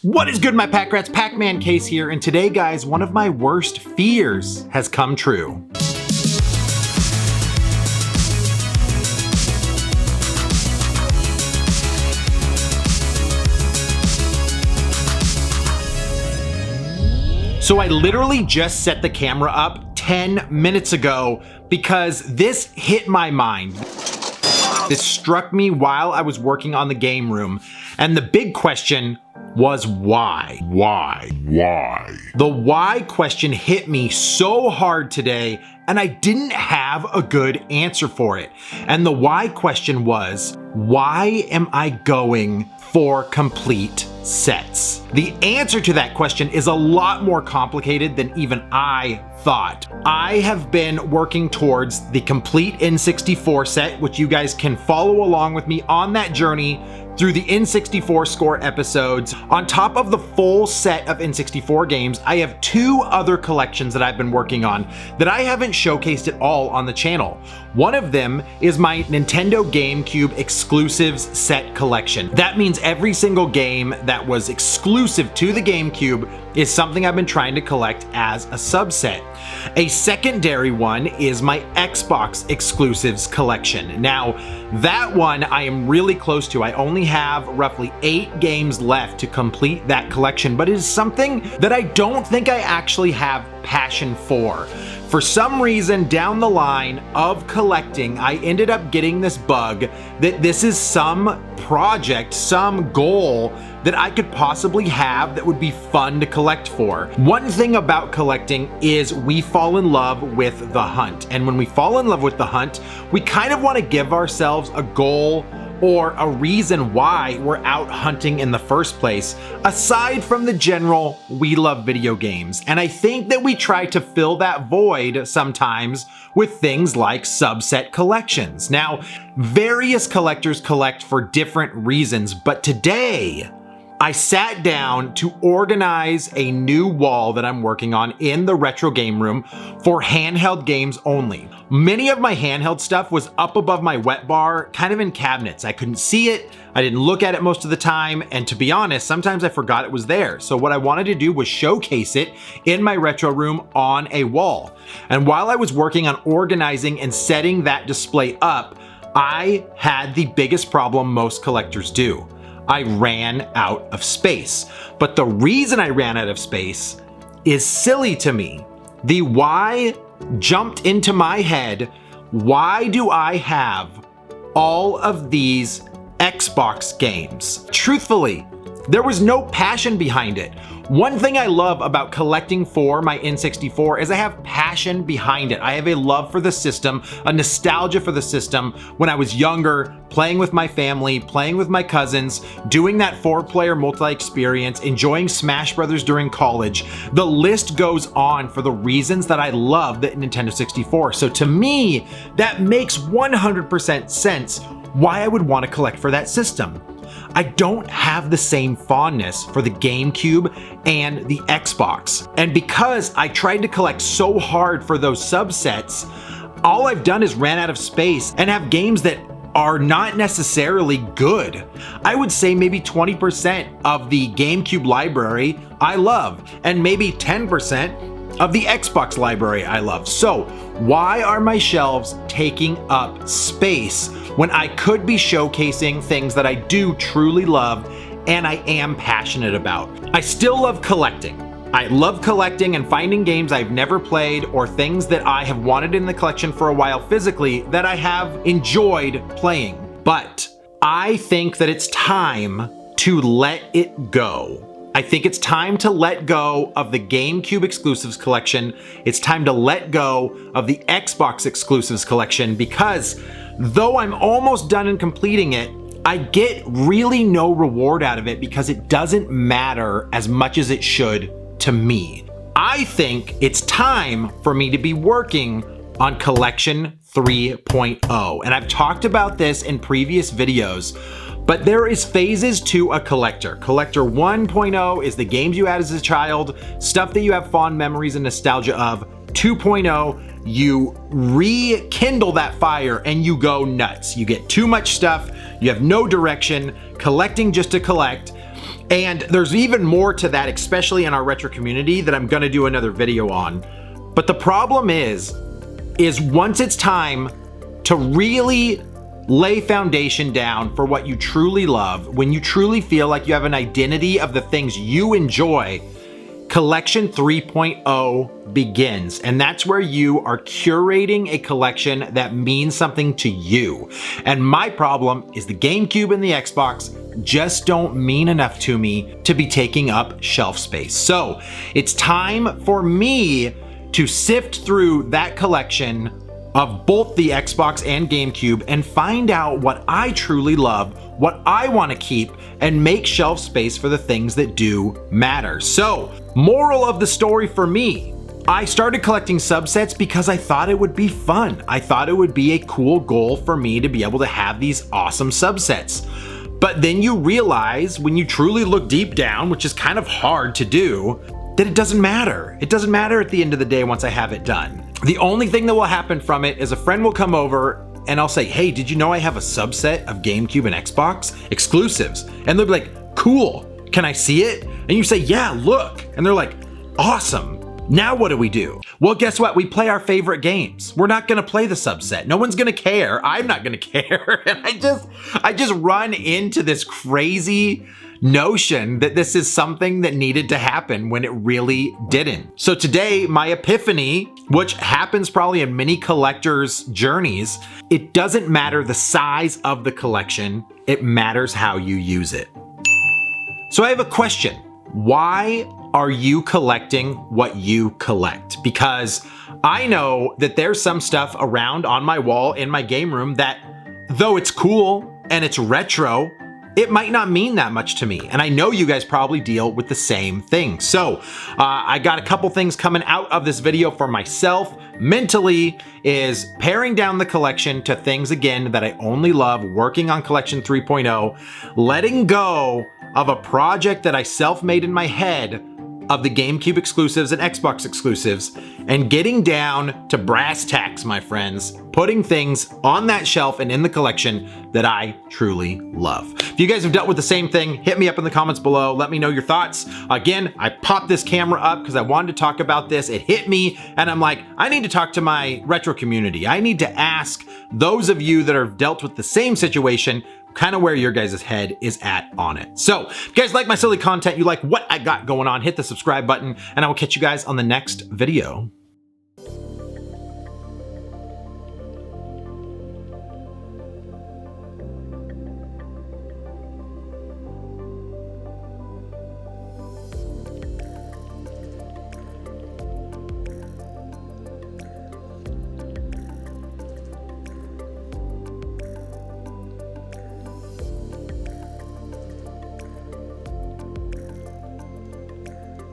What is good, my PacRats? Pac-Man Case here, and today, guys, one of my worst fears has come true. So I literally just set the camera up 10 minutes ago because this hit my mind. This struck me while I was working on the game room, and the big question was why? Why? The why question hit me so hard today, and I didn't have a good answer for it. And the why question was, why am I going for complete sets? The answer to that question is a lot more complicated than even I thought. I have been working towards the complete N64 set, which you guys can follow along with me on that journey through the N64 score episodes. On top of the full set of N64 games, I have two other collections that I've been working on that I haven't showcased at all on the channel. One of them is my Nintendo GameCube exclusives set collection. That means every single game that was exclusive to the GameCube is something I've been trying to collect as a subset. A secondary one is my Xbox exclusives collection. Now, that one I am really close to. I only have roughly 8 games left to complete that collection, but it is something that I don't think I actually have passion for. For some reason down the line of collecting, I ended up getting this bug that this is some project, some goal that I could possibly have that would be fun to collect for. One thing about collecting is we fall in love with the hunt. And when we fall in love with the hunt, we kind of want to give ourselves a goal or a reason why we're out hunting in the first place, aside from the general, we love video games. And I think that we try to fill that void sometimes with things like subset collections. Now, various collectors collect for different reasons, but today, I sat down to organize a new wall that I'm working on in the retro game room for handheld games only. Many of my handheld stuff was up above my wet bar, kind of in cabinets. I couldn't see it, I didn't look at it most of the time, and to be honest, sometimes I forgot it was there. So what I wanted to do was showcase it in my retro room on a wall. And while I was working on organizing and setting that display up, I had the biggest problem most collectors do. I ran out of space. But the reason I ran out of space is silly to me. The why jumped into my head. Why do I have all of these Xbox games? Truthfully, there was no passion behind it. One thing I love about collecting for my N64 is I have passion behind it. I have a love for the system, a nostalgia for the system. When I was younger, playing with my family, playing with my cousins, doing that 4-player multi-experience, enjoying Smash Brothers during college. The list goes on for the reasons that I love the Nintendo 64. So to me, that makes 100% sense why I would want to collect for that system. I don't have the same fondness for the GameCube and the Xbox. And because I tried to collect so hard for those subsets, all I've done is ran out of space and have games that are not necessarily good. I would say maybe 20% of the GameCube library I love, and maybe 10% of the Xbox library I love. So why are my shelves taking up space when I could be showcasing things that I do truly love and I am passionate about? I still love collecting. I love collecting and finding games I've never played or things that I have wanted in the collection for a while physically that I have enjoyed playing. But I think that it's time to let it go. I think it's time to let go of the GameCube exclusives collection. It's time to let go of the Xbox exclusives collection because though I'm almost done in completing it, I get really no reward out of it because it doesn't matter as much as it should to me. I think it's time for me to be working on Collection 3.0. And I've talked about this in previous videos, but there is phases to a collector. Collector 1.0 is the games you had as a child, stuff that you have fond memories and nostalgia of. 2.0, you rekindle that fire and you go nuts. You get too much stuff, you have no direction, collecting just to collect. And there's even more to that, especially in our retro community, that I'm gonna do another video on. But the problem is once it's time to really lay foundation down for what you truly love, when you truly feel like you have an identity of the things you enjoy, Collection 3.0 begins. And that's where you are curating a collection that means something to you. And my problem is the GameCube and the Xbox just don't mean enough to me to be taking up shelf space. So it's time for me to sift through that collection of both the Xbox and GameCube and find out what I truly love, what I want to keep, and make shelf space for the things that do matter. So, moral of the story for me, I started collecting subsets because I thought it would be fun. I thought it would be a cool goal for me to be able to have these awesome subsets. But then you realize when you truly look deep down, which is kind of hard to do, that it doesn't matter. It doesn't matter at the end of the day once I have it done. The only thing that will happen from it is a friend will come over and I'll say, hey, did you know I have a subset of GameCube and Xbox exclusives? And they'll be like, cool, can I see it? And you say, yeah, look. And they're like, awesome. Now what do we do? Well, guess what? We play our favorite games. We're not gonna play the subset. No one's gonna care. I'm not gonna care. And I just run into this crazy notion that this is something that needed to happen when it really didn't. So today, my epiphany, which happens probably in many collectors' journeys, it doesn't matter the size of the collection, it matters how you use it. So I have a question. Why are you collecting what you collect? Because I know that there's some stuff around on my wall in my game room that, though it's cool and it's retro, it might not mean that much to me. And I know you guys probably deal with the same thing. So I got a couple things coming out of this video for myself mentally, is paring down the collection to things again that I only love, working on Collection 3.0, letting go of a project that I self-made in my head of the GameCube exclusives and Xbox exclusives, and getting down to brass tacks, my friends, putting things on that shelf and in the collection that I truly love. If you guys have dealt with the same thing, hit me up in the comments below. Let me know your thoughts. Again, I popped this camera up because I wanted to talk about this. It hit me and I'm like, I need to talk to my retro community. I need to ask those of you that have dealt with the same situation kind of where your guys' head is at on it. So if you guys like my silly content, you like what I got going on, hit the subscribe button, and I will catch you guys on the next video.